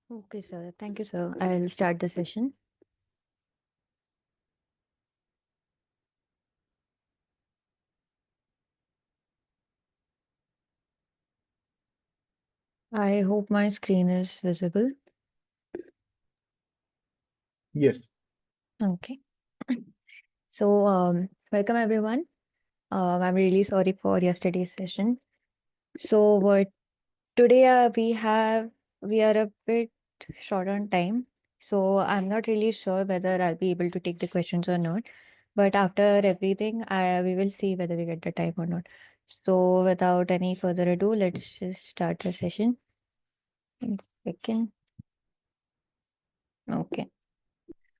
Okay, sir. Thank you, sir. I'll start the session. I hope my screen is visible. Yes. Okay. So, welcome everyone. I'm really sorry for yesterday's session. So, what today we are a bit short on time. So, I'm not really sure whether I'll be able to take the questions or not. But after everything, we will see whether we get the time or not. So, without any further ado, let's just start the session. One second. Okay.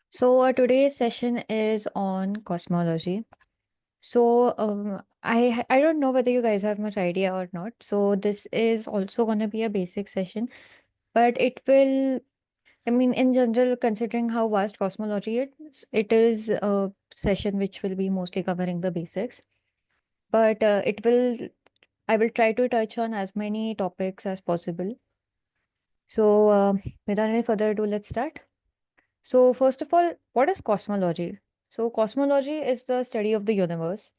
So today's session is on cosmology. So I don't know whether you guys have much idea or not. So this is also going to be a basic session, but it will. I mean, in general, considering how vast cosmology is, it is a session which will be mostly covering the basics. But it will. I will try to touch on as many topics as possible. So without any further ado, let's start. So, first of all, what is cosmology? So, cosmology is the study of the universe.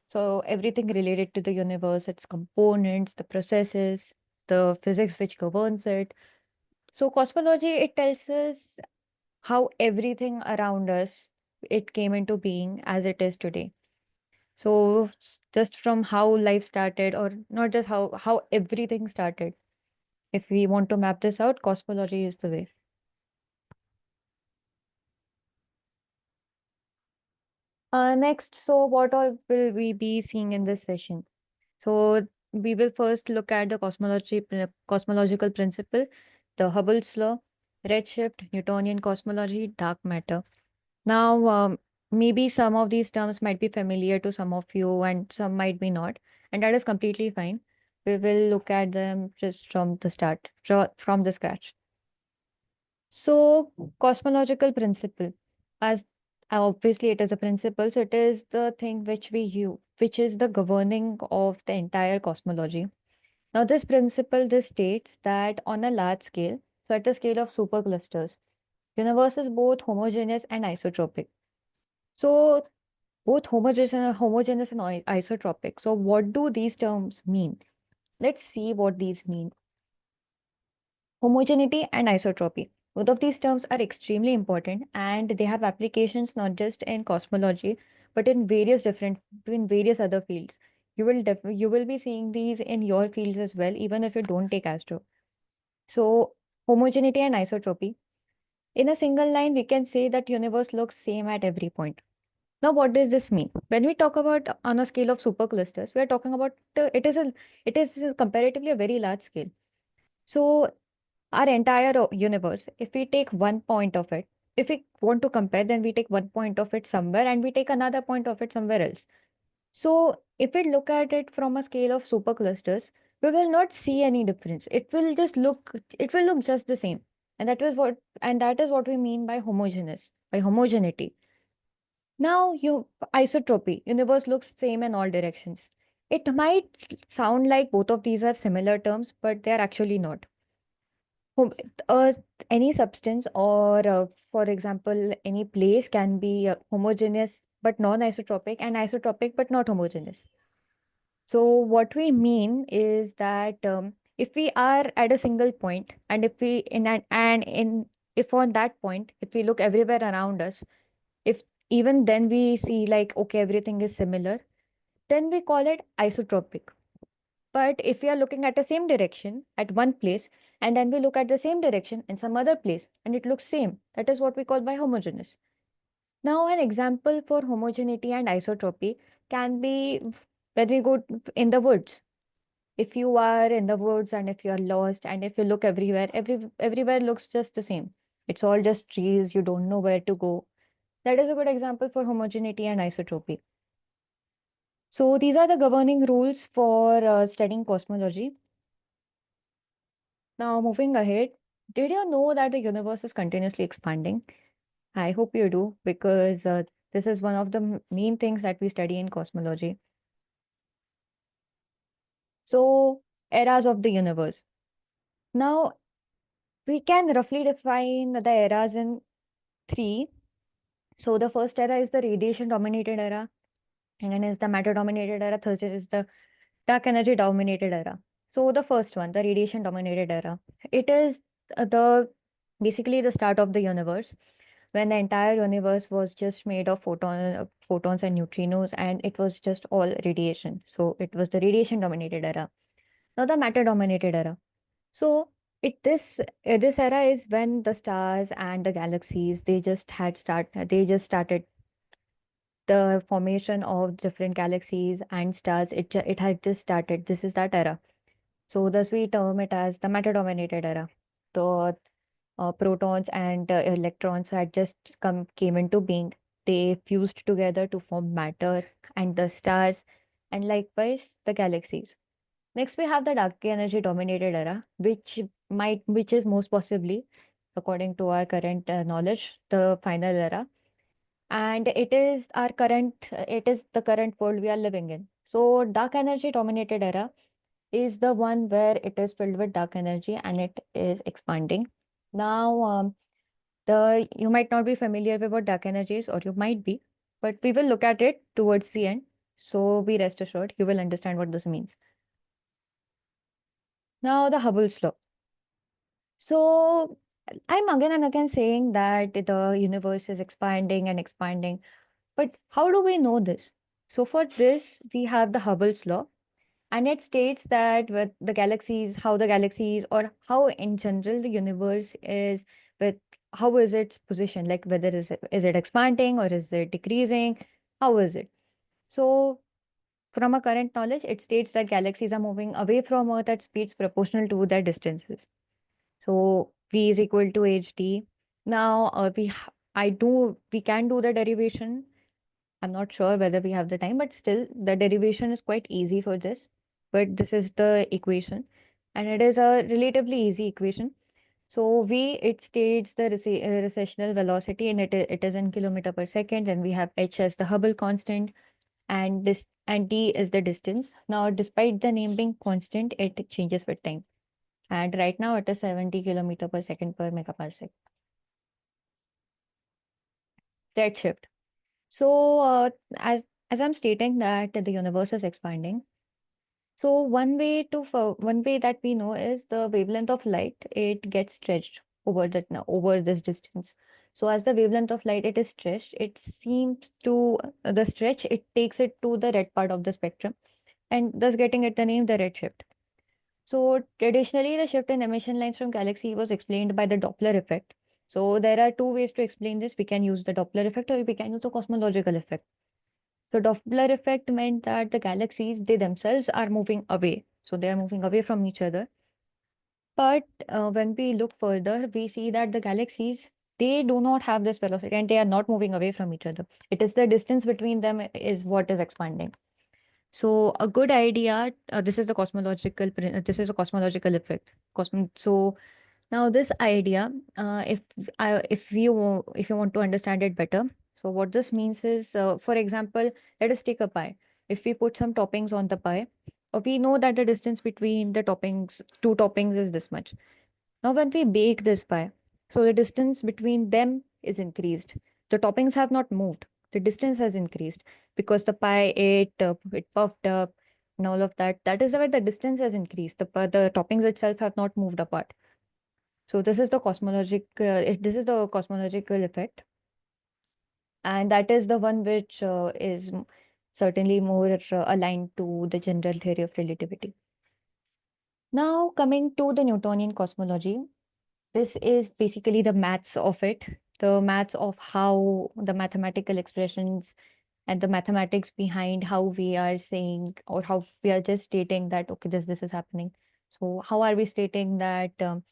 So, everything related to the universe, its components, the processes, the physics which governs it. So, cosmology, it tells us how everything around us it came into being as it is today. So, just from how life started, or not just how everything started. If we want to map this out, cosmology is the way. Next, so what all will we be seeing in this session? So we will first look at the cosmological principle, the Hubble's law, redshift, Newtonian cosmology, dark matter. Now, maybe some of these terms might be familiar to some of you and some might be not, and that is completely fine. We will look at them just from the start, from the scratch. So, cosmological principle, as obviously it is a principle, so it is the thing which we use, which is the governing of the entire cosmology. Now, this principle this states that on a large scale, so at the scale of superclusters, universe is both homogeneous and isotropic. So, both homogeneous and isotropic. So, what do these terms mean? Let's see what these mean. Homogeneity and isotropy. Both of these terms are extremely important and they have applications not just in cosmology but in various other fields. You will be seeing these in your fields as well, even if you don't take astro. So homogeneity and isotropy. In a single line, we can say that universe looks same at every point. Now, what does this mean? When we talk about on a scale of superclusters, we are talking about it is comparatively a very large scale. So our entire universe, if we take one point of it, if we want to compare, then we take one point of it somewhere and we take another point of it somewhere else. So if we look at it from a scale of superclusters, we will not see any difference. It will look just the same. And that is what we mean by homogeneous, by homogeneity. Now, isotropy, universe looks same in all directions. It might sound like both of these are similar terms, but they are actually not. Hom- uh, any substance or, for example, any place can be homogeneous but non-isotropic and isotropic but not homogeneous. So what we mean is that if we are at a single point and if we in an and in if on that point if we look everywhere around us, if even then we see like okay everything is similar, then we call it isotropic. But if we are looking at the same direction at one place and then we look at the same direction in some other place and it looks same, that is what we call by homogeneous. Now, an example for homogeneity and isotropy can be when we go in the woods. If you are in the woods and if you are lost and if you look everywhere, everywhere looks just the same. It's all just trees, you don't know where to go. That is a good example for homogeneity and isotropy. So these are the governing rules for studying cosmology. Now, moving ahead, did you know that the universe is continuously expanding? I hope you do because this is one of the main things that we study in cosmology. So, eras of the universe. Now, we can roughly define the eras in three. So the first era is the radiation dominated era, and then is the matter dominated era, third is the dark energy dominated era. So the first one, the radiation dominated era, it is the basically the start of the universe, when the entire universe was just made of photons and neutrinos, and it was just all radiation. So it was the radiation dominated era. Now the matter dominated era. So this era is when the stars and the galaxies, they just started the formation of different galaxies and stars. It had just started. This is that era. So thus we term it as the matter dominated era. The protons and electrons had just came into being. They fused together to form matter and the stars, and likewise the galaxies. Next, we have the dark energy dominated era, which is most possibly, according to our current knowledge, the final era, and it is the current world we are living in. So, dark energy dominated era is the one where it is filled with dark energy and it is expanding. Now, the you might not be familiar with what dark energy is, or you might be, but we will look at it towards the end. So, be rest assured, you will understand what this means. Now, the Hubble's law. So I'm again and again saying that the universe is expanding and expanding. But how do we know this? So for this, we have the Hubble's law, and it states that with the galaxies, how the galaxies or how in general the universe is, with how is its position, like whether is it expanding or is it decreasing? How is it? So from our current knowledge, it states that galaxies are moving away from Earth at speeds proportional to their distances. So V is equal to hd. Now we can do the derivation. I'm not sure whether we have the time, but still the derivation is quite easy for this. But this is the equation, and it is a relatively easy equation. So V, it states the recessional velocity, and it is in kilometer per second, and we have h as the Hubble constant, and this and d is the distance. Now, despite the name being constant, it changes with time. And right now it is 70 kilometer per second per megaparsec. Redshift. So as I'm stating that the universe is expanding. So one way that we know is the wavelength of light. It gets stretched over this distance. So as the wavelength of light it is stretched, it seems to the stretch it takes it to the red part of the spectrum, and thus getting it the name the redshift. So traditionally, the shift in emission lines from galaxy was explained by the Doppler effect. So there are two ways to explain this. We can use the Doppler effect or we can use the cosmological effect. The Doppler effect meant that the galaxies, they themselves are moving away. So they are moving away from each other. But when we look further, we see that the galaxies, they do not have this velocity and they are not moving away from each other. It is the distance between them is what is expanding. So a good idea. This is a cosmological effect. So now this idea, if you want to understand it better, so what this means is, for example, let us take a pie. If we put some toppings on the pie, we know that the distance between the two toppings is this much. Now, when we bake this pie, so the distance between them is increased. The toppings have not moved. The distance has increased because the pie it puffed up and all of that. That is why the distance has increased. The toppings itself have not moved apart. So this is the cosmological effect, and that is the one which certainly more aligned to the general theory of relativity. Now, coming to the Newtonian cosmology, this is basically the maths of it, the maths of how the mathematical expressions and the mathematics behind how we are saying or how we are just stating that, okay, this is happening. So, how are we stating that the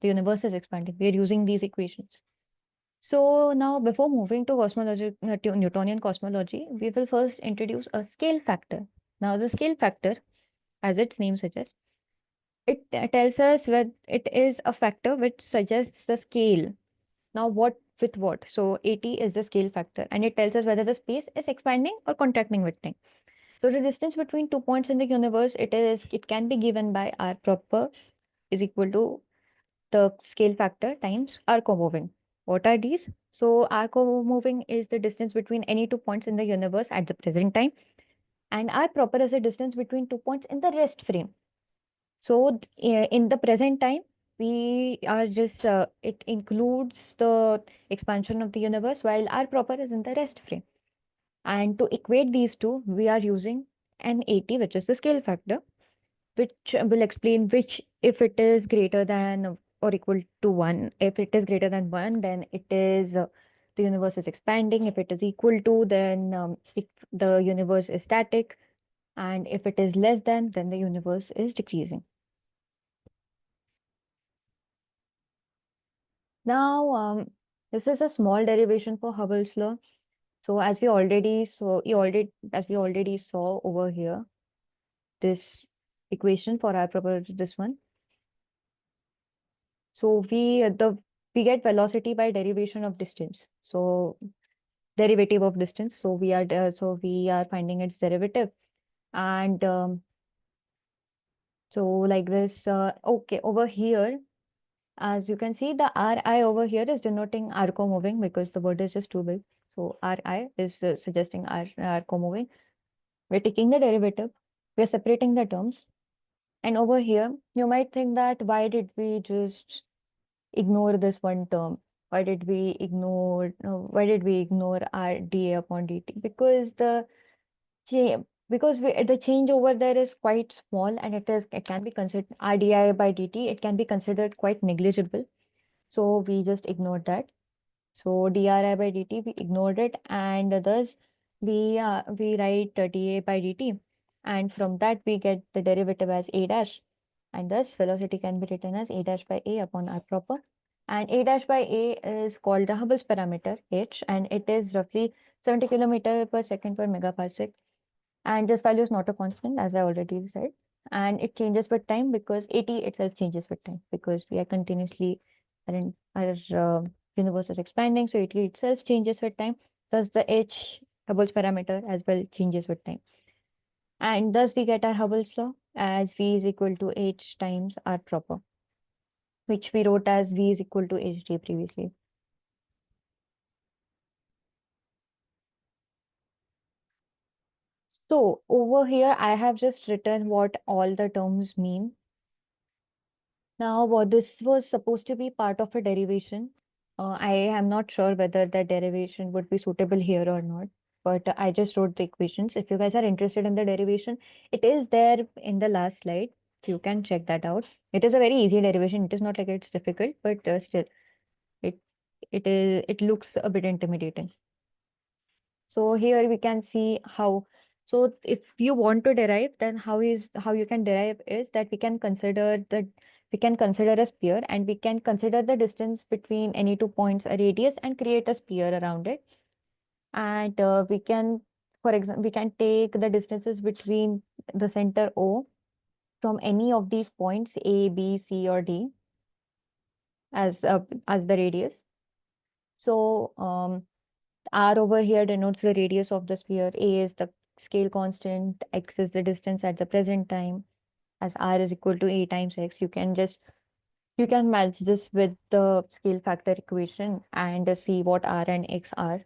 universe is expanding? We are using these equations. So, now before moving to to Newtonian cosmology, we will first introduce a scale factor. Now, the scale factor, as its name suggests, it tells us that it is a factor which suggests the scale. Now, what with what? So, AT is the scale factor, and it tells us whether the space is expanding or contracting with time. So the distance between 2 points in the universe, it can be given by r proper is equal to the scale factor times r co-moving. What are these? So r co-moving is the distance between any 2 points in the universe at the present time, and r proper is the distance between 2 points in the rest frame. So in the present time, we are just it includes the expansion of the universe, while r proper is in the rest frame. And to equate these two, we are using an AT, which is the scale factor, which will explain which, if it is greater than or equal to 1. If it is greater than 1, then it is the universe is expanding. If it is equal to, then the universe is static. And if it is less than, then the universe is decreasing. Now, this is a small derivation for Hubble's law. So as we already saw over here, this equation for our proper this one. So we get velocity by derivation of distance. So derivative of distance. So we are finding its derivative, and so like this. Okay, over here, as you can see, the Ri over here is denoting r co-moving because the word is just too big. So Ri is suggesting r co-moving. We're taking the derivative. We're separating the terms. And over here, you might think that why did we just ignore this one term? Why did we ignore our dA upon dt? The change over there is quite small, and it can be considered RDI by dt. It can be considered quite negligible. So we just ignored that. So dRi by dt, we ignored it, and thus we write dA by dt, and from that we get the derivative as a dash, and thus velocity can be written as a dash by a upon r proper. And a dash by a is called the Hubble's parameter h, and it is roughly 70 kilometer per second per megaparsec. And this value is not a constant, as I already said, and it changes with time because AT itself changes with time because we are continuously our universe is expanding, so AT itself changes with time. Thus, the H Hubble's parameter as well changes with time, and thus we get our Hubble's law as V is equal to H times R proper, which we wrote as V is equal to HD previously. So over here, I have just written what all the terms mean. Now, this was supposed to be part of a derivation. I am not sure whether that derivation would be suitable here or not, but I just wrote the equations. If you guys are interested in the derivation, it is there in the last slide, so you can check that out. It is a very easy derivation. It is not like it's difficult, but still, it it looks a bit intimidating. So here we can see how. So if you want to derive, then how you can derive is that we can consider a sphere, and we can consider the distance between any 2 points, a radius, and create a sphere around it. And we can, for example, we can take the distances between the center O from any of these points A, B, C, or D as the radius. So R over here denotes the radius of the sphere. A is the scale constant. X is the distance at the present time. As R is equal to A times X, you can match this with the scale factor equation and see what R and X are.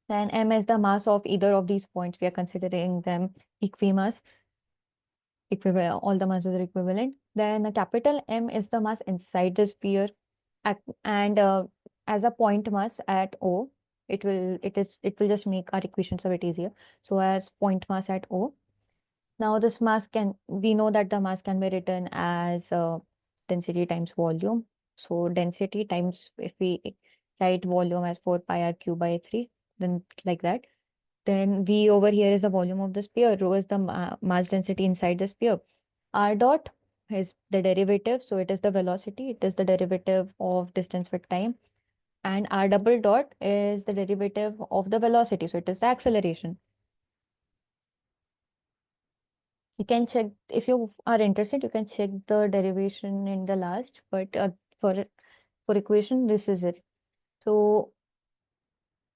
Then M is the mass of either of these points. We are considering them equimass. All the masses are equivalent. Then a capital M is the mass inside the sphere, and as a point mass at O, it will just make our equations a bit easier. So as point mass at O. Now this mass we know that the mass can be written as density times volume. So density times, if we write volume as 4 pi r cube by 3, then like that. Then V over here is the volume of the sphere. Rho is the mass density inside the sphere. R dot is the derivative, so it is the velocity. It is the derivative of distance with time. And R double dot is the derivative of the velocity, so it is the acceleration. You can check if you are interested. You can check the derivation in the last, but for equation, this is it. So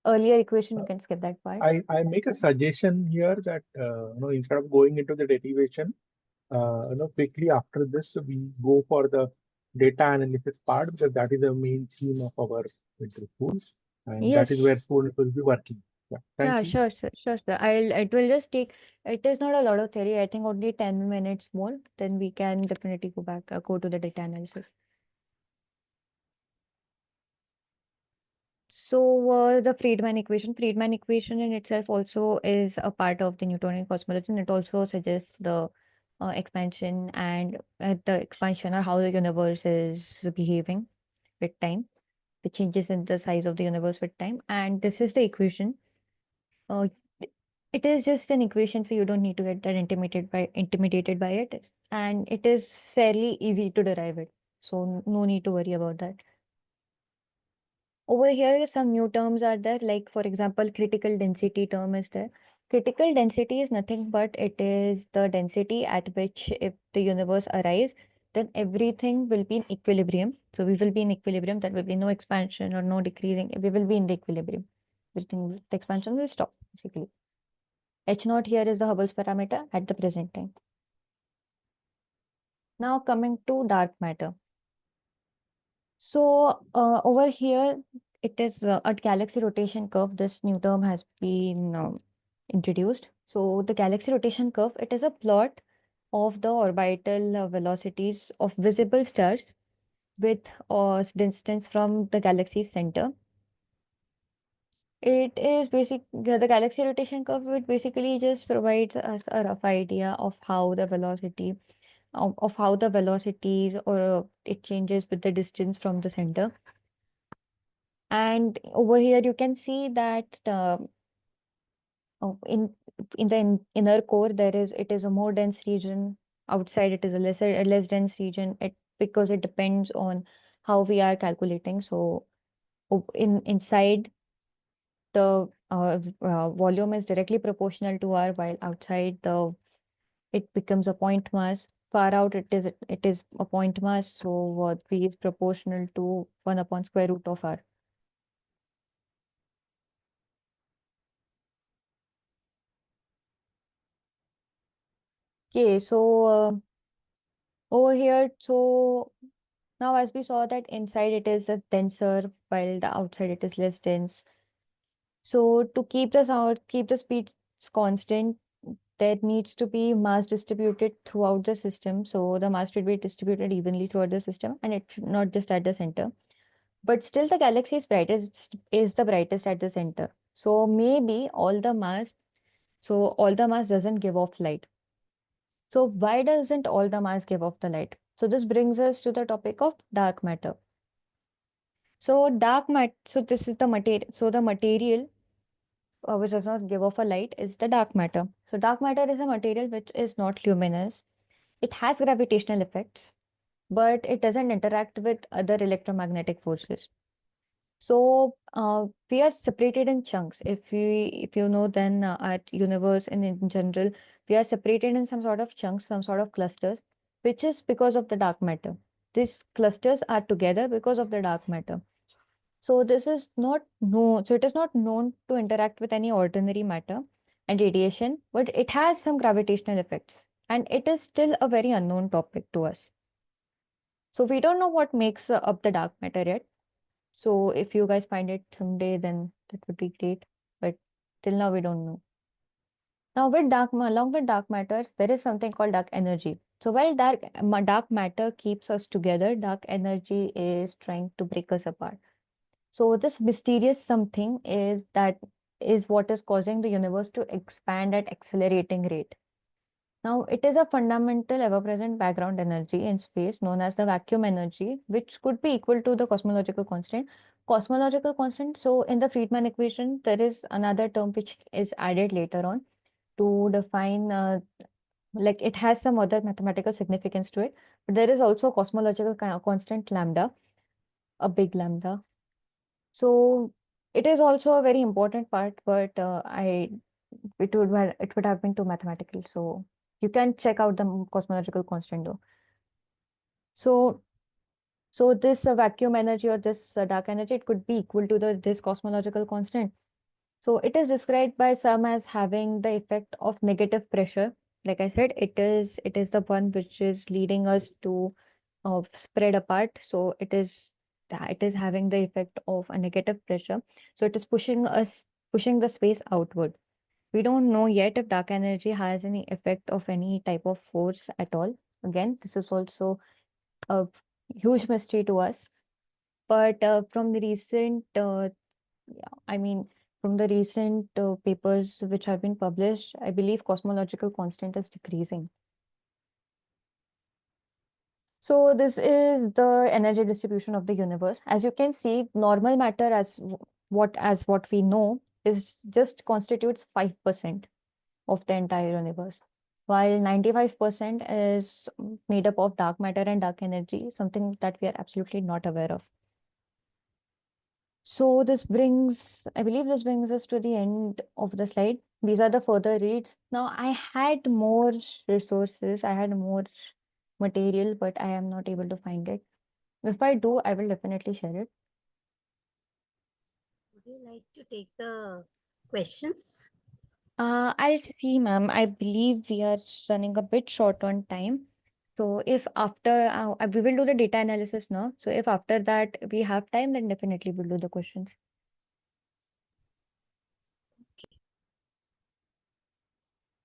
earlier equation, you can skip that part. I make a suggestion here that instead of going into the derivation, quickly after this we go for the data analysis part because that is the main theme of our winter school, and that is Yes. where students will be working. Yeah, thank Yeah, you. sure, sir, sure, sir. It will just take, it is not a lot of theory. I think only 10 minutes more. Then we can definitely go back, go to the data analysis. So, the Friedman equation in itself also is a part of the Newtonian cosmology, and it also suggests the expansion and the expansion or how the universe is behaving with time, the changes in the size of the universe with time. And this is the equation. Uh, it is just an equation, so you don't need to get that intimidated by it, and it is fairly easy to derive it. So no need to worry about that. Over here, some new terms are there, like for example, critical density term is there. Critical density is nothing but it is the density at which if the universe arrives, then everything will be in equilibrium. So we will be in equilibrium. There will be no expansion or no decreasing. We will be in the equilibrium. Everything, the expansion will stop basically. H naught here is the Hubble's parameter at the present time. Now coming to dark matter. So over here, it is a galaxy rotation curve. This new term has been introduced. So the galaxy rotation curve, it is a plot of the orbital velocities of visible stars with distance from the galaxy's center. It is the galaxy rotation curve, it basically just provides us a rough idea of how the velocity of how the velocities or it changes with the distance from the center. And over here, you can see that in the inner core, it is a more dense region. Outside, it is a less dense region. It because it depends on how we are calculating. So inside the volume is directly proportional to R, while outside the it becomes a point mass. Far out, it is a point mass. So V is proportional to 1 upon square root of R. Okay, so over here, so now as we saw that inside it is a denser, while the outside it is less dense. So to keep the speeds constant, there needs to be mass distributed throughout the system. So the mass should be distributed evenly throughout the system, and it should not just at the center. But still, the galaxy is the brightest at the center. So maybe all the mass doesn't give off light. So why doesn't all the mass give off the light? So this brings us to the topic of dark matter. So this is the material. So the material which does not give off a light is the dark matter. So dark matter is a material which is not luminous. It has gravitational effects, but it doesn't interact with other electromagnetic forces. So we are separated in chunks. If you know, then our universe and in general, we are separated in some sort of chunks, some sort of clusters, which is because of the dark matter. These clusters are together because of the dark matter. So this is not known. So it is not known to interact with any ordinary matter and radiation, but it has some gravitational effects, and it is still a very unknown topic to us. So we don't know what makes up the dark matter yet. So if you guys find it someday, then that would be great. But till now, we don't know. Now, along with dark matters, there is something called dark energy. So while dark matter keeps us together, dark energy is trying to break us apart. So this mysterious something is what is causing the universe to expand at accelerating rate. Now, it is a fundamental ever-present background energy in space known as the vacuum energy, which could be equal to the cosmological constant. Cosmological constant, so in the Friedman equation, there is another term which is added later on to define, like it has some other mathematical significance to it, but there is also a cosmological constant lambda, a big lambda. So it is also a very important part, but it would have been too mathematical. So you can check out the cosmological constant though. So this vacuum energy or this dark energy, it could be equal to the this cosmological constant. So it is described by some as having the effect of negative pressure. Like I said, it is the one which is leading us to spread apart. So it is having the effect of a negative pressure. So it is pushing the space outward. We don't know yet if dark energy has any effect of any type of force at all. Again, this is also a huge mystery to us. But from the recent, yeah, I mean, from the recent papers which have been published, I believe cosmological constant is decreasing. So this is the energy distribution of the universe. As you can see, normal matter as what we know is just constitutes 5% of the entire universe, while 95% is made up of dark matter and dark energy, something that we are absolutely not aware of. So I believe this brings us to the end of the slide. These are the further reads. Now, I had more resources, I had more material, but I am not able to find it. If I do, I will definitely share it. Would you like to take the questions? I'll see, ma'am. I believe we are running a bit short on time. So if after we will do the data analysis now. So if after that we have time, then definitely we'll do the questions.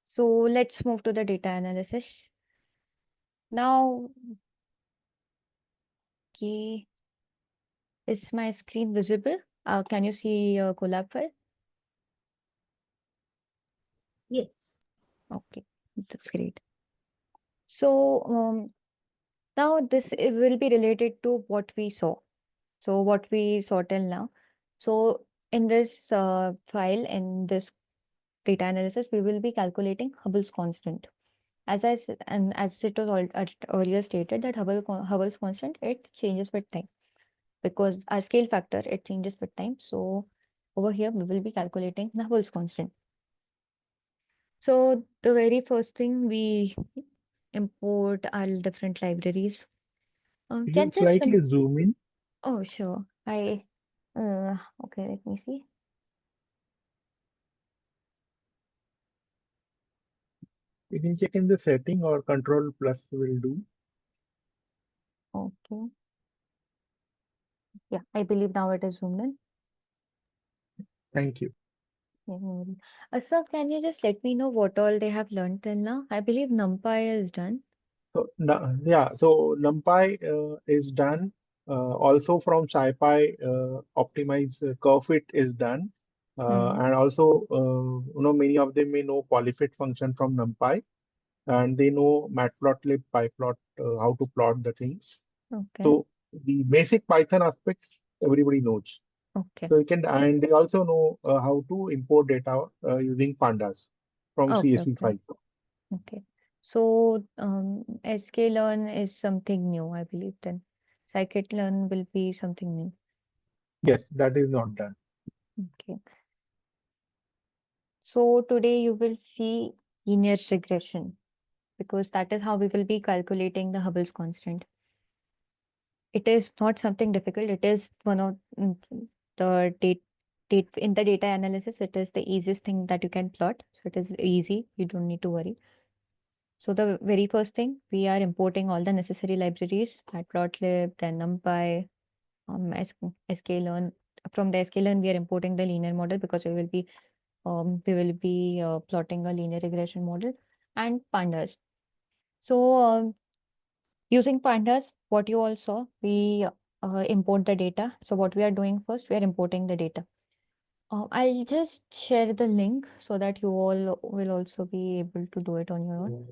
So let's move to the data analysis. Now, okay, is my screen visible? Can you see collab file? Yes. Okay, that's great. So now this will be related to what we saw. So what we saw till now. So in this file, in this data analysis, we will be calculating Hubble's constant. As I said, and as it was earlier stated, that Hubble's constant, it changes with time because our scale factor, it changes with time. So over here, we will be calculating the Hubble's constant. So the very first thing, we import our different libraries. You Can can just slightly zoom in. oh, sure. Okay, let me see. You can check in the setting or control plus will do. Okay. Yeah, I believe now it is zoomed in. Thank you. Yeah, no worries. Sir, can you just let me know what all they have learned till now? I believe NumPy is done. So, yeah, so NumPy is done. Also from SciPy, optimize curve is done. Hmm. And also, many of them may know polyfit function from NumPy, and they know matplotlib, pyplot, how to plot the things. Okay. So the basic Python aspects everybody knows. Okay. So you can, and they also know how to import data using pandas from Okay. CSV Okay. file. Okay. So, sklearn is something new, I believe then. Scikit-learn will be something new. Yes, that is not done. Okay. So today you will see linear regression because that is how we will be calculating the Hubble's constant. It is not something difficult. It is one of the date in the data analysis. It is the easiest thing that you can plot. So it is easy. You don't need to worry. So the very first thing, we are importing all the necessary libraries, matplotlib, then NumPy, sklearn. From the sklearn, we are importing the linear model because we will be plotting a linear regression model and pandas. So using pandas, what you all saw, we import the data. So what we are doing first, we are importing the data. I'll just share the link so that you all will also be able to do it on your own.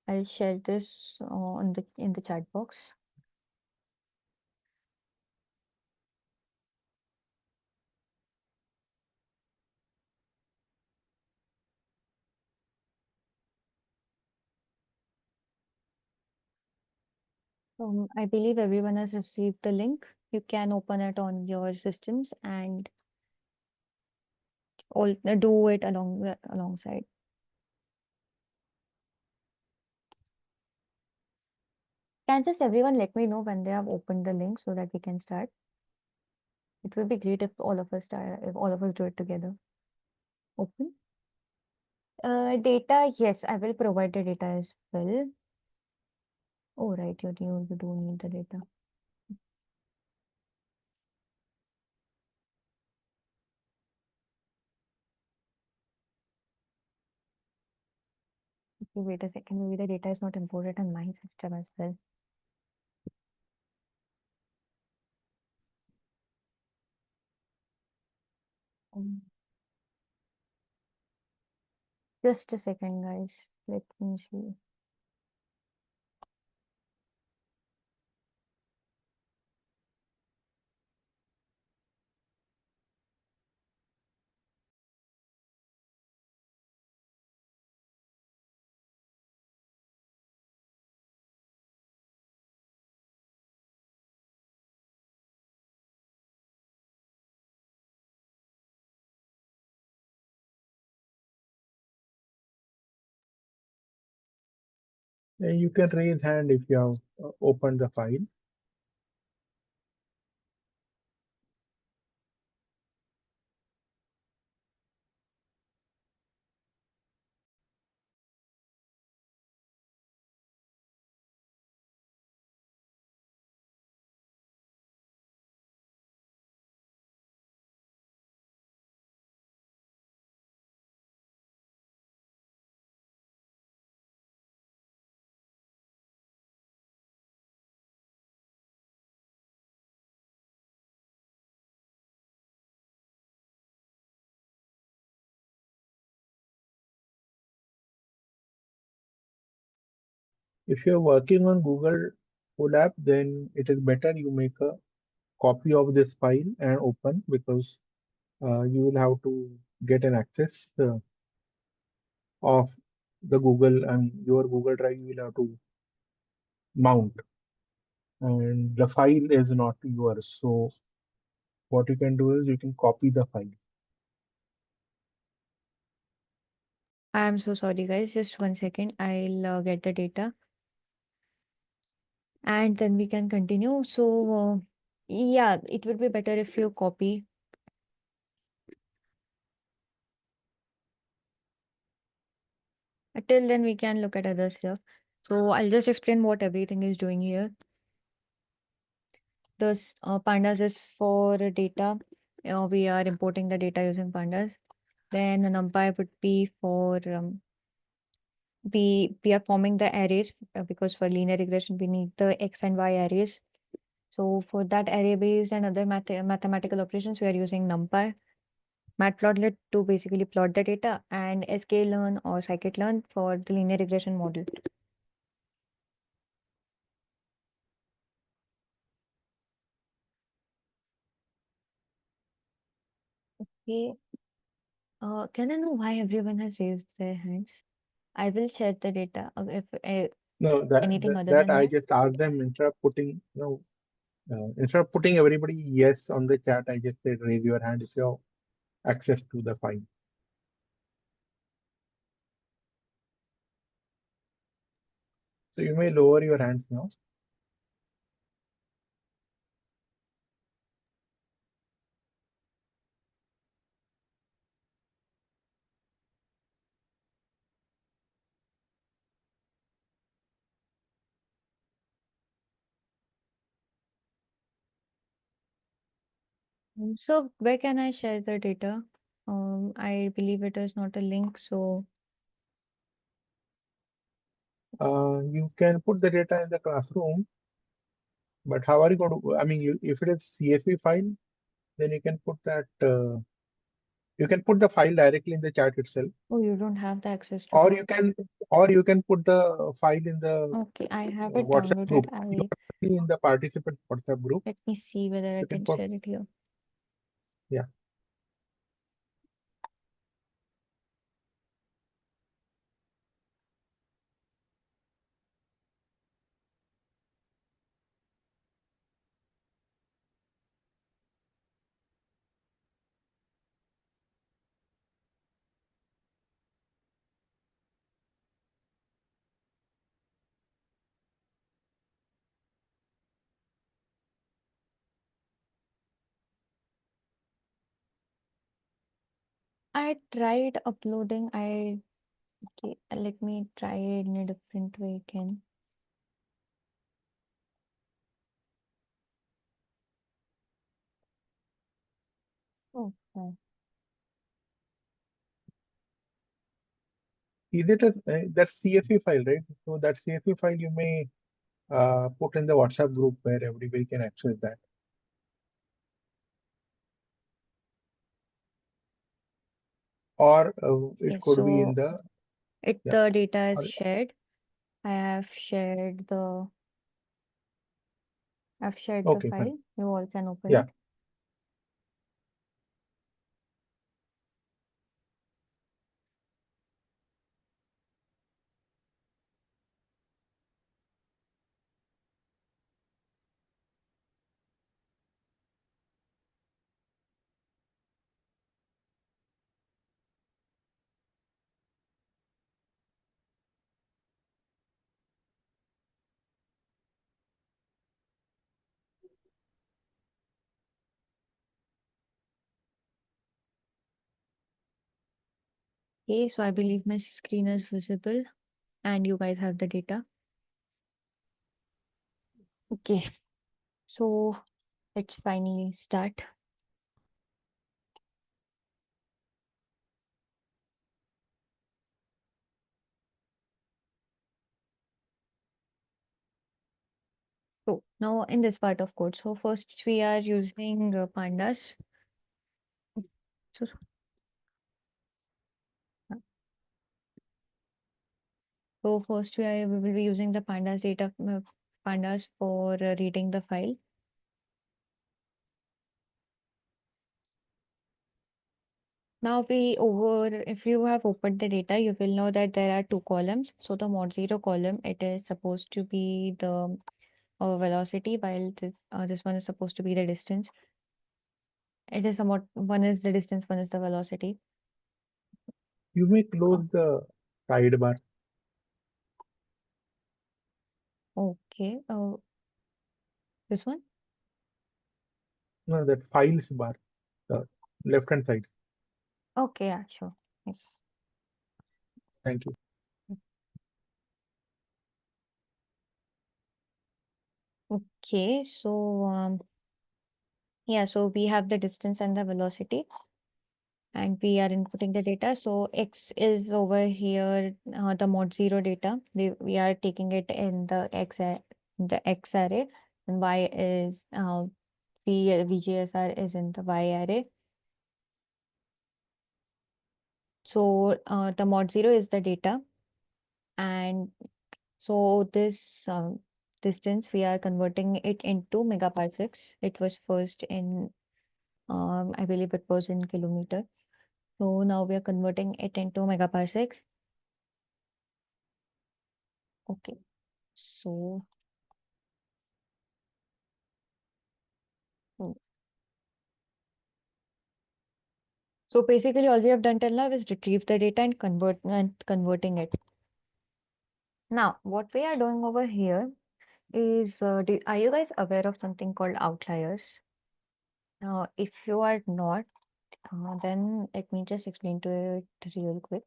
I'll share this on the in the chat box. I believe everyone has received the link. You can open it on your systems and all do it alongside. Can just everyone let me know when they have opened the link so that we can start? It would be great if all of us do it together. Open. Data, yes, I will provide the data as well. Oh, right, you do need the data. Okay, wait a second. Maybe the data is not imported on my system as well. Um, just a second, guys. Let me see. You can raise hand if you have opened the file. If you're working on Google Colab, then it is better you make a copy of this file and open, because you will have to get an access of the Google, and your Google Drive you will have to mount, and the file is not yours. So what you can do is you can copy the file. I am so sorry, guys. Just 1 second. I'll get the data and then we can continue. So, yeah, it would be better if you copy. Till then, we can look at other stuff. So, I'll just explain what everything is doing here. This pandas is for data. We are importing the data using pandas. Then the numpy would be for we are forming the arrays because for linear regression we need the x and y arrays. So for that array based and other mathematical operations we are using numpy, matplotlib to basically plot the data, and sklearn or scikit-learn for the linear regression model. Okay. Can I know why everyone has raised their hands? I will share the data if No, anything other that than I that. just asked them, instead of putting everybody yes on the chat, I just said raise your hand if you have access to the file. So you may lower your hands now. So where can I share the data? I believe it is not a link, so You can put the data in the classroom, but how are you going to, I mean, if it is CSV file, then you can put that, you can put the file directly in the chat itself, oh, you don't have the access to or that. you can, or you can put the file in the Okay, I have it WhatsApp downloaded. group. You are already in the participant WhatsApp group. Let me see whether I You can can put, share it here. yeah. I tried uploading. Okay, let me try it in a different way again. Okay. Is it a that CSV file, right? So that CSV file you may put in the WhatsApp group where everybody can access that. Or it Okay, could be in so the, yeah. the data is Or, shared. I have shared the okay, fine. file. You all can open Yeah. it. Okay, so I believe my screen is visible and you guys have the data. Okay, so let's finally start. So now in this part of code, so first we are using pandas. So, first we will be using the pandas for reading the file. Now if you have opened the data, you will know that there are two columns. So the mod 0 column, it is supposed to be the velocity, while this one is supposed to be the distance. It is somewhat, one is the distance, one is the velocity. You may Oh, close the sidebar. okay. This one? No, that files bar, the left hand side. Okay, yeah, sure. Yes. Thank you. Okay, so yeah, so we have the distance and the velocity, and we are inputting the data. So X is over here, the mod 0 data. We are taking it in the X array, and Y is VGSR is in the Y array. So the mod 0 is the data, and so this distance we are converting it into megaparsecs. It was first in I believe it was in kilometer. So now we are converting it into megaparsecs. Okay. So, hmm. So basically all we have done till now is retrieve the data and converting it. Now, what we are doing over here is, are you guys aware of something called outliers? If you are not, then let me just explain to it real quick.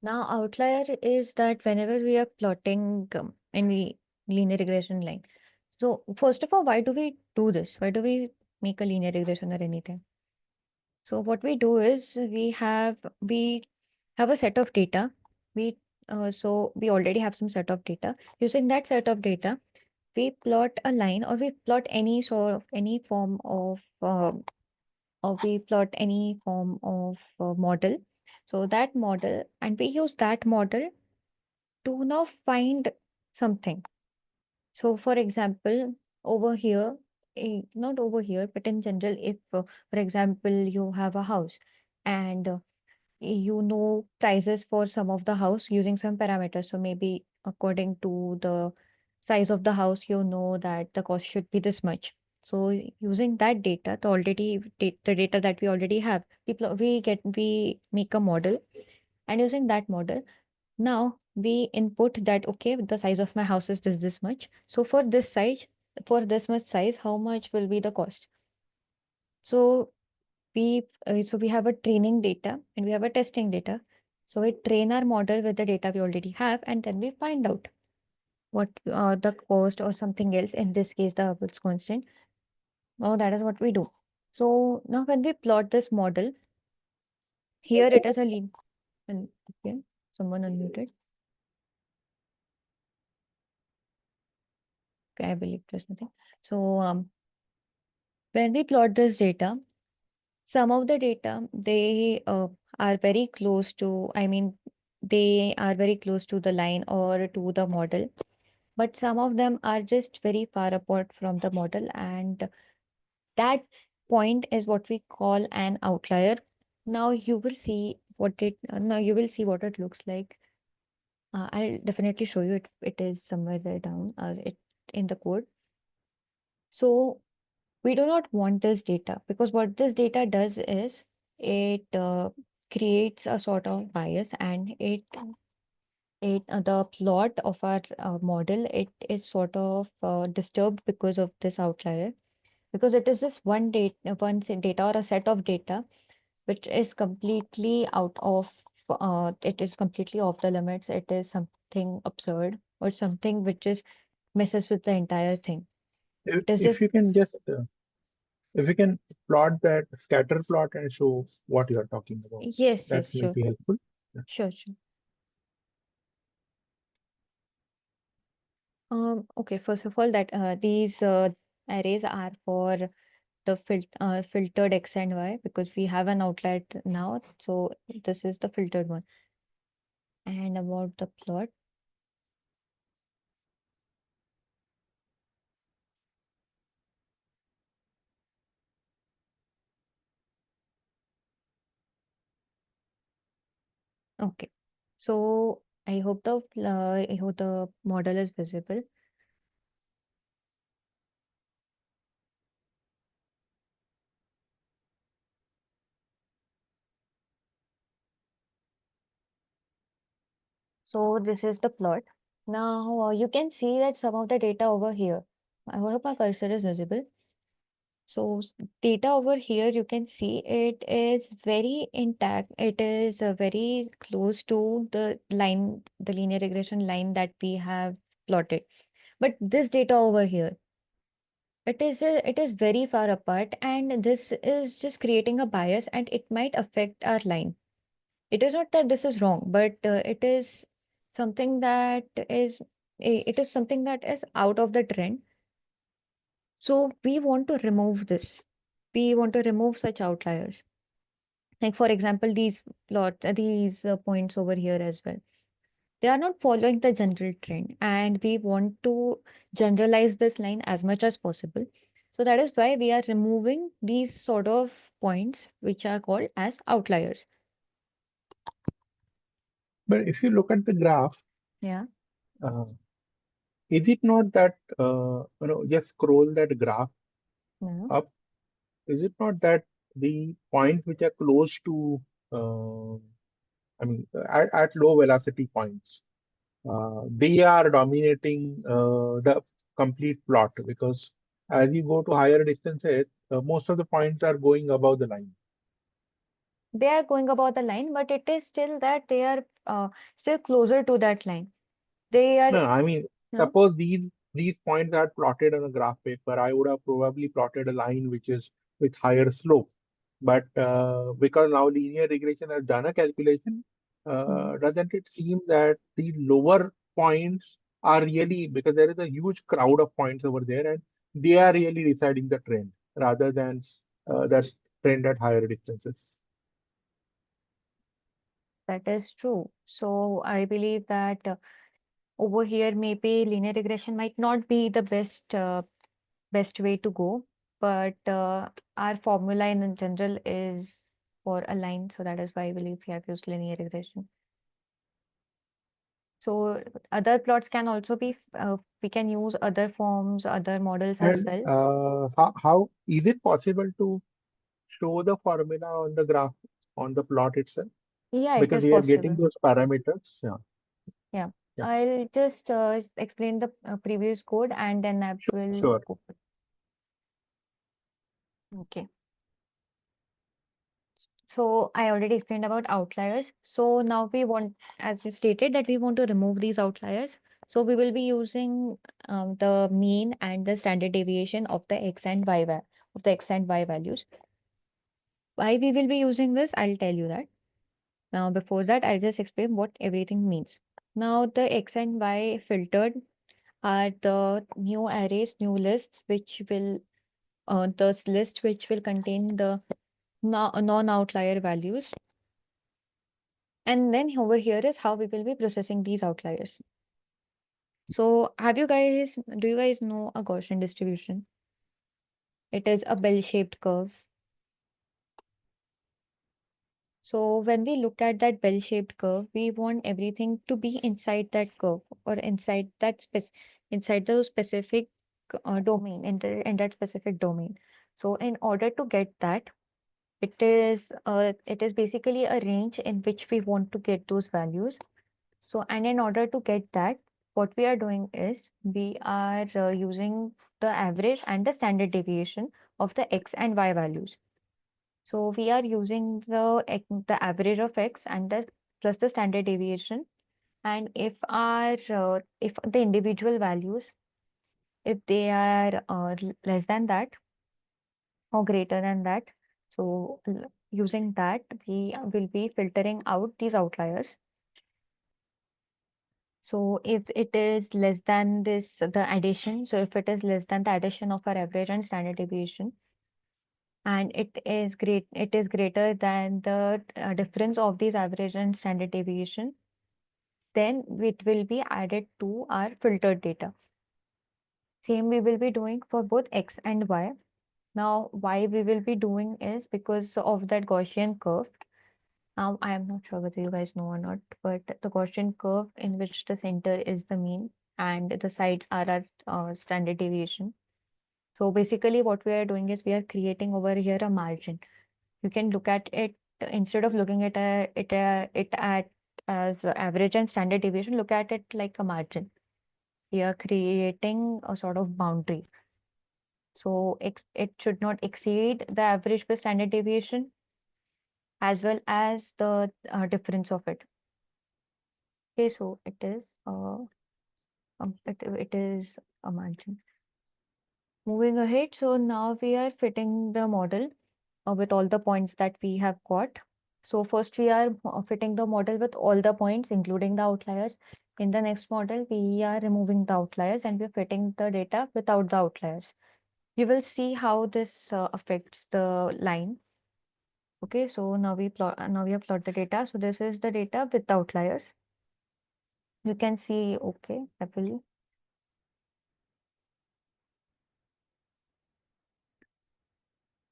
Now, outlier is that whenever we are plotting any linear regression line. So first of all, why do we do this? Why do we make a linear regression or anything? So what we do is we have a set of data. We so we already have some set of data. Using that set of data, we plot a line, or we plot any form of or we plot any form of model. So that model, and we use that model to now find something. So for example, over here, not over here, but in general, if for example you have a house and you know prices for some of the house using some parameters. So maybe according to the size of the house, you know that the cost should be this much. So using that data, the data that we already have, we make a model, and using that model, now we input that, okay, the size of my house is this much. So for this much size, how much will be the cost? So so we have a training data and we have a testing data. So we train our model with the data we already have, and then we find out what the cost or something else, in this case, the Hubble's constant. Now that is what we do. So now when we plot this model, here it is a lean. Okay, someone unmuted. Okay, I believe there's nothing. So when we plot this data, some of the data, they are very close to, I mean, they are very close to the line or to the model, but some of them are just very far apart from the model, and that point is what we call an outlier. Now you will see now you will see what it looks like. I'll definitely show you it. It is somewhere there down, it in the code. So we do not want this data, because what this data does is it creates a sort of bias, and it the plot of our model, it is sort of disturbed because of this outlier, because it is just data or a set of data which is completely out of it is completely off the limits. It is something absurd or something which is messes with the entire thing. If, It is if just you can just if you can plot that scatter plot and show what you are talking about, yes, that yes, will sure, be helpful. Yeah. sure. Okay, first of all, that these arrays are for the filtered X and Y, because we have an outlet now. So this is the filtered one. And about the plot. Okay. So I hope the model is visible. So this is the plot. Now you can see that some of the data over here. I hope my cursor is visible. So data over here, you can see it is very intact. It is very close to the line, the linear regression line that we have plotted. But this data over here, it is very far apart, and this is just creating a bias, and it might affect our line. It is not that this is wrong, but it is something that is it is something that is out of the trend. So we want to remove this. We want to remove such outliers. Like for example, these points over here as well. They are not following the general trend, and we want to generalize this line as much as possible. So that is why we are removing these sort of points, which are called as outliers. But if you look at the graph, Yeah. uh, is it not that just scroll that graph Yeah. up? Is it not that the points which are close to, uh, at low velocity points, they are dominating the complete plot, because as you go to higher distances, most of the points are going above the line. They are going above the line, but it is still that they are still closer to that line. They are No, I mean, no. suppose these points are plotted on a graph paper, I would have probably plotted a line which is with higher slope. But because now linear regression has done a calculation, Hmm. doesn't it seem that the lower points are really, because there is a huge crowd of points over there, and they are really deciding the trend rather than that trend at higher distances. That is true. So I believe that over here maybe linear regression might not be the best way to go, but our formula in general is for a line, so that is why I believe we have used linear regression. So other plots can also be we can use other forms, other models as And well. how is it possible to show the formula on the graph, on the plot itself? Yeah, it Because is we are getting possible. those parameters. Yeah, Yeah. yeah, I'll just explain the previous code, and then I will sure. go. Okay. So I already explained about outliers. So now we want, as you stated, that we want to remove these outliers. So we will be using the mean and the standard deviation of the x and y values. Why we will be using this, I'll tell you that. Now before that, I'll just explain what everything means. Now the x and y filtered are the new arrays, new lists, which will the list which will contain the non-outlier values. And then over here is how we will be processing these outliers. So do you guys know a Gaussian distribution? It is a bell-shaped curve. So when we look at that bell-shaped curve, we want everything to be inside that curve or inside the specific domain, in that specific domain. So in order to get that, it is basically a range in which we want to get those values. So, and in order to get that, what we are doing is we are using the average and the standard deviation of the x and y values. So we are using the average of x and the plus the standard deviation. And if the individual values, if they are less than that or greater than that, so using that we will be filtering out these outliers. So if it is less than the addition, so if it is less than the addition of our average and standard deviation, and it is greater than the difference of these average and standard deviation, then it will be added to our filtered data. Same we will be doing for both x and y. Now, why we will be doing is because of that Gaussian curve. I am not sure whether you guys know or not, but the Gaussian curve in which the center is the mean and the sides are our standard deviation. So basically, what we are doing is we are creating over here a margin. You can look at it instead of looking at it at as average and standard deviation. Look at it like a margin. We are creating a sort of boundary. So it should not exceed the average by standard deviation as well as the difference of it. Okay, so it is a margin. Moving ahead, so now we are fitting the model with all the points that we have got. So first we are fitting the model with all the points, including the outliers. In the next model, we are removing the outliers and we're fitting the data without the outliers. You will see how this affects the line. Okay, so now we have plot the data. So this is the data with outliers. You can see, okay, happily.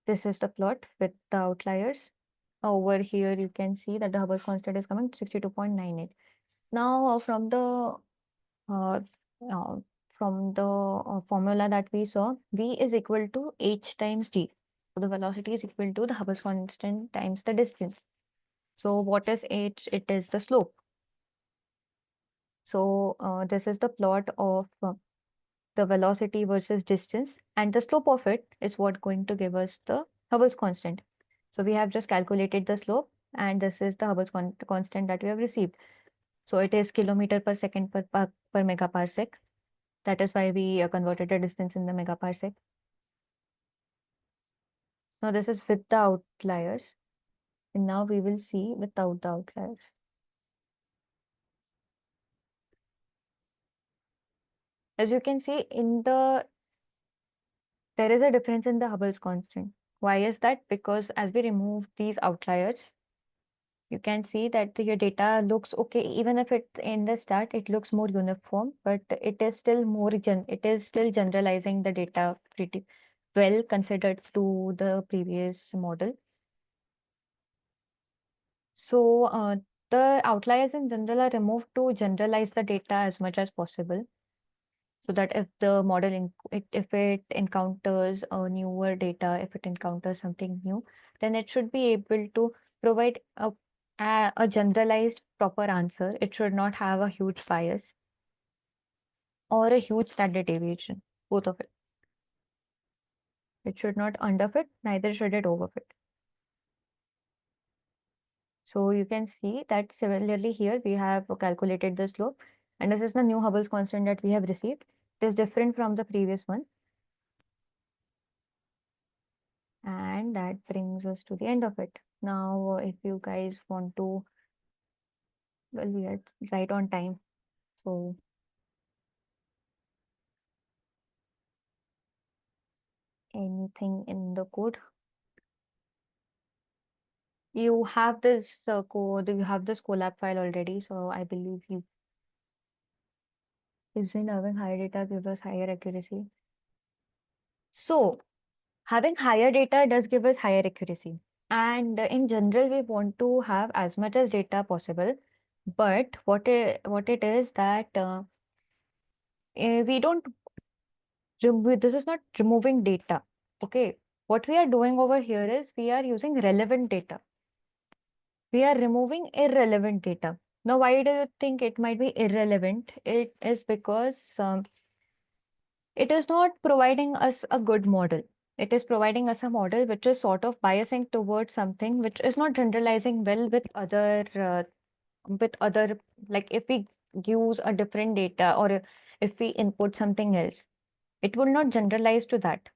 This is the plot with the outliers. Over here, you can see that the Hubble constant is coming 62.98. Now, uh, uh, from the formula that we saw, V is equal to h times d. So the velocity is equal to the Hubble constant times the distance. So what is h? It is the slope. So this is the plot of the velocity versus distance, and the slope of it is what going to give us the Hubble's constant. So we have just calculated the slope, and this is the Hubble's constant that we have received. So it is kilometer per second per megaparsec. That is why we converted the distance in the megaparsec. Now this is with the outliers, and now we will see without the outliers. As you can see there is a difference in the Hubble's constant. Why is that? Because as we remove these outliers, you can see that your data looks okay, even if it in the start it looks more uniform, but it is still generalizing the data pretty well considered to the previous model. So the outliers in general are removed to generalize the data as much as possible, so that if the if it encounters a newer data, if it encounters something new, then it should be able to provide a generalized proper answer. It should not have a huge bias or a huge standard deviation, both of it. It should not underfit, neither should it overfit. So you can see that similarly here we have calculated the slope, and this is the new Hubble's constant that we have received. It is different from the previous one. And that brings us to the end of it. Now, if you guys want to, well, we are right on time. So anything in the code? You have this code, you have this Colab file already. So I believe you isn't having higher data give us higher accuracy. So having higher data does give us higher accuracy. And in general, we want to have as much as data possible. But what it is that we don't this is not removing data. Okay. What we are doing over here is we are using relevant data. We are removing irrelevant data. Now, why do you think it might be irrelevant? It is because it is not providing us a good model. It is providing us a model which is sort of biasing towards something which is not generalizing well with other, like if we use a different data or if we input something else, it will not generalize to that.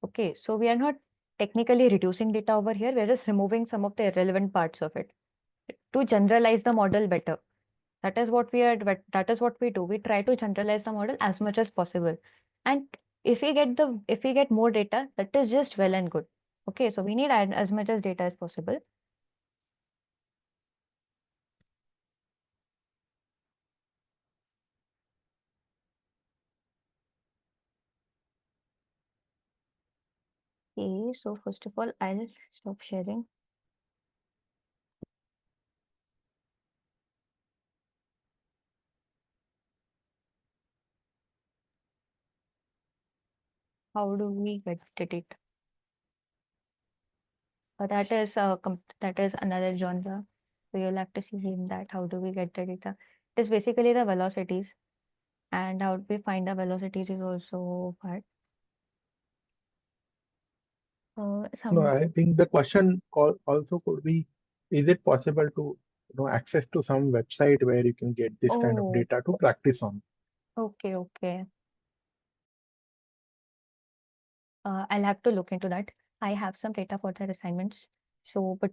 Okay, so we are not technically reducing data over here. We're just removing some of the irrelevant parts of it to generalize the model better. That is what we are, that is what we do. We try to generalize the model as much as possible. And if we get more data, that is just well and good. Okay, so we need as much as data as possible. Okay, so first of all, I'll stop sharing. How do we get it? That is another genre. So you'll have to see in that. How do we get the data? It is basically the velocities, and how we find the velocities is also part. No, Some I think the question also could be, is it possible to access to some website where you can get this kind of Oh, data to practice on? okay, okay. I'll have to look into that. I have some data for their assignments. So, but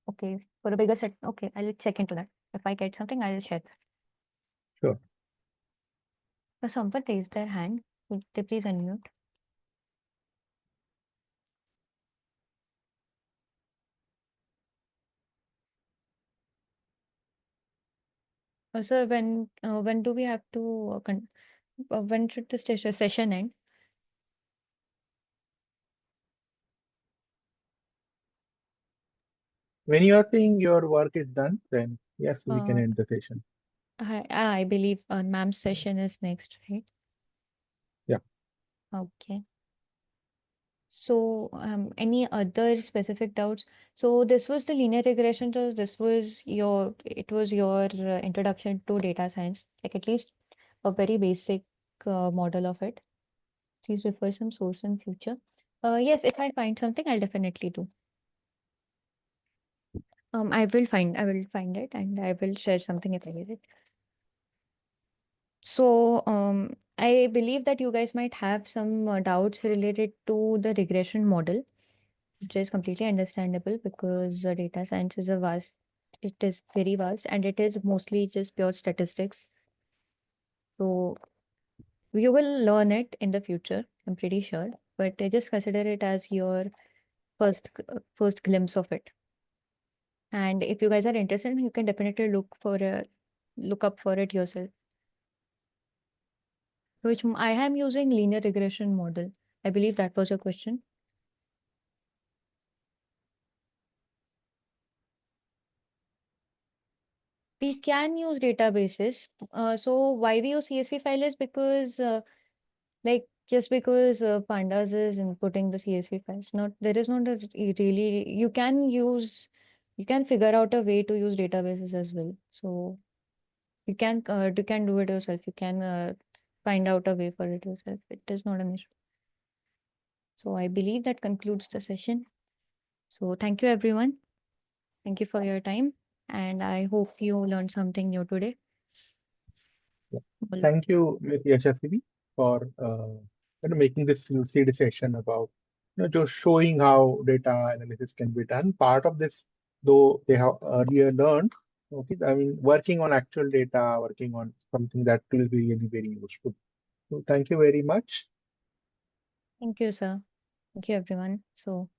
okay, for a bigger set, okay, I'll check into that. If I get something, I'll share that. Sure. Someone raised their hand. Would they please unmute? So when do we have to when should the session end? When you are saying your work is done, then yes, we can Uh, end the session. I believe ma'am's session is next, right? Yeah. Okay. So, any other specific doubts? So this was the linear regression. So it was your introduction to data science, like at least a very basic model of it. Please refer some source in future. Yes, if I find something, I'll definitely do. I will find it and I will share something if I get it. So, I believe that you guys might have some doubts related to the regression model, which is completely understandable because data science is it is very vast and it is mostly just pure statistics. So, you will learn it in the future, I'm pretty sure, but just consider it as your first glimpse of it. And if you guys are interested, you can definitely look up for it yourself. I am using linear regression model. I believe that was your question. We can use databases. So why we use CSV file is because like just because pandas is inputting the CSV files. Not there is not a really you can figure out a way to use databases as well. So you can do it yourself. You can find out a way for it yourself. It is not an issue. So I believe that concludes the session. So thank you everyone. Thank you for your time. And I hope you learned something new today. Yeah. Well, Thank you, Ms Yashaswee, for making this lucid session about just showing how data analysis can be done. Part of this, though they have earlier learned, okay, I mean, working on actual data, working on something that will be really very useful. So thank you very much. thank you, sir. Thank you, everyone. So